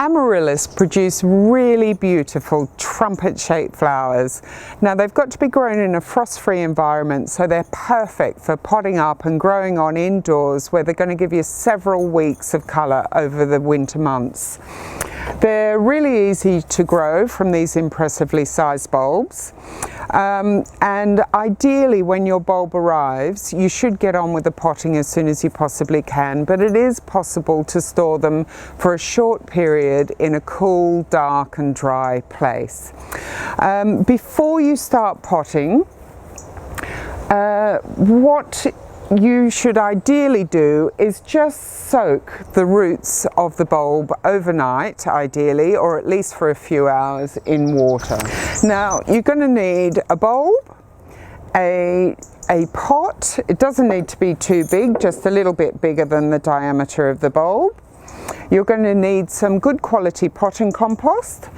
Amaryllis produce really beautiful trumpet-shaped flowers. Now they've got to be grown in a frost-free environment, so they're perfect for potting up and growing on indoors, where they're going to give you several weeks of colour over the winter months. They're really easy to grow from these impressively sized bulbs, and ideally when your bulb arrives you should get on with the potting as soon as you possibly can, but it is possible to store them for a short period in a cool, dark and dry place. Before you start potting, what you should ideally do is just soak the roots of the bulb overnight, ideally, or at least for a few hours in water. Now you're going to need a bulb, a pot. It doesn't need to be too big, just a little bit bigger than the diameter of the bulb. You're going to need some good quality potting compost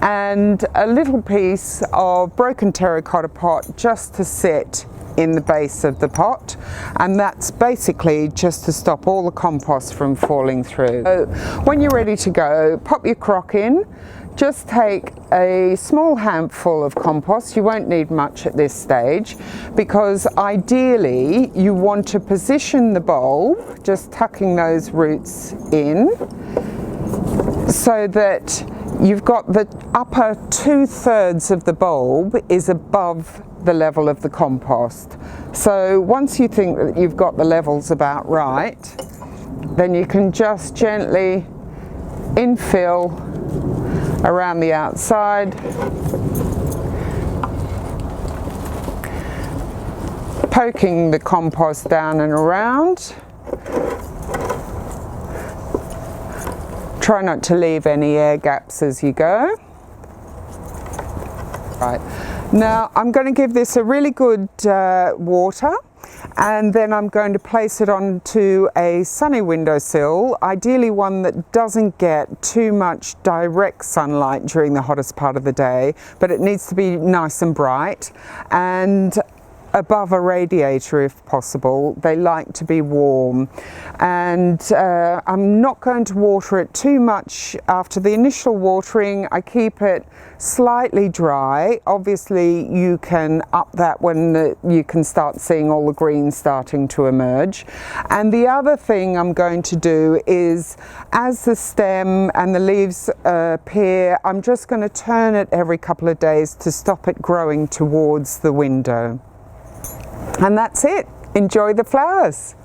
and a little piece of broken terracotta pot just to sit in the base of the pot, and that's basically just to stop all the compost from falling through. So when you're ready to go, pop your crock in. Just take a small handful of compost. You won't need much at this stage, because ideally you want to position the bulb, just tucking those roots in, so that you've got the upper 2/3 of the bulb is above the level of the compost. So once you think that you've got the levels about right, then you can just gently infill around the outside, poking the compost down and around. Try not to leave any air gaps as you go. Right. Now I'm going to give this a really good water, and then I'm going to place it onto a sunny windowsill, ideally one that doesn't get too much direct sunlight during the hottest part of the day, but it needs to be nice and bright, and above a radiator if possible. They like to be warm, and I'm not going to water it too much after the initial watering. I keep it slightly dry. Obviously you can up that when you can start seeing all the green starting to emerge. And the other thing I'm going to do is, as the stem and the leaves appear, I'm just going to turn it every couple of days to stop it growing towards the window. And that's it. Enjoy the flowers.